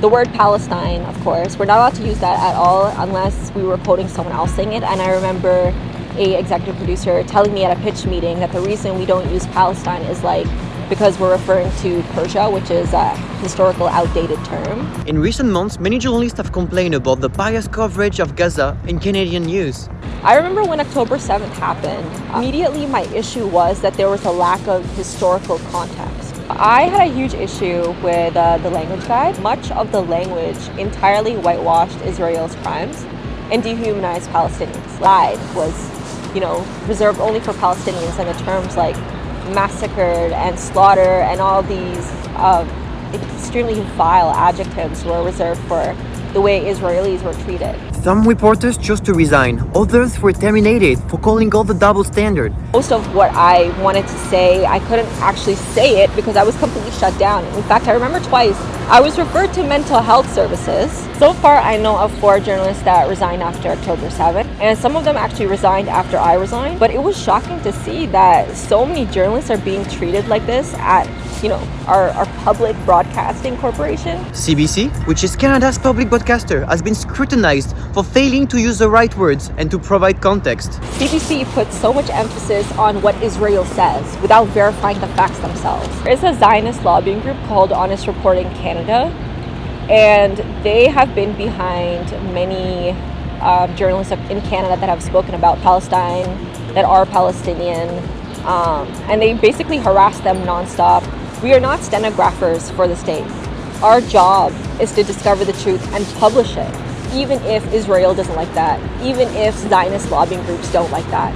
The word Palestine, of course, we're not allowed to use that at all unless we were quoting someone else saying it. And I remember a executive producer telling me at a pitch meeting that the reason we don't use Palestine is because we're referring to Persia, which is a historical outdated term. In recent months, many journalists have complained about the biased coverage of Gaza in Canadian news. I remember when October 7th happened, immediately my issue was that there was a lack of historical context. I had a huge issue with the language guide. Much of the language entirely whitewashed Israel's crimes and dehumanized Palestinians. Guide was, reserved only for Palestinians, and the terms like massacred and slaughter and all these extremely vile adjectives were reserved for the way Israelis were treated. Some reporters chose to resign, others were terminated for calling all the double standard. Most of what I wanted to say, I couldn't actually say it because I was completely shut down. In fact, I remember twice I was referred to mental health services. So far, I know of 4 journalists that resigned after October 7th, and some of them actually resigned after I resigned. But it was shocking to see that so many journalists are being treated like this at our public broadcasting corporation. CBC, which is Canada's public broadcaster, has been scrutinized for failing to use the right words and to provide context. CBC puts so much emphasis on what Israel says without verifying the facts themselves. There's a Zionist lobbying group called Honest Reporting Canada, and they have been behind many journalists in Canada that have spoken about Palestine, that are Palestinian, and they basically harass them nonstop. We are not stenographers for the state. Our job is to discover the truth and publish it, even if Israel doesn't like that, even if Zionist lobbying groups don't like that.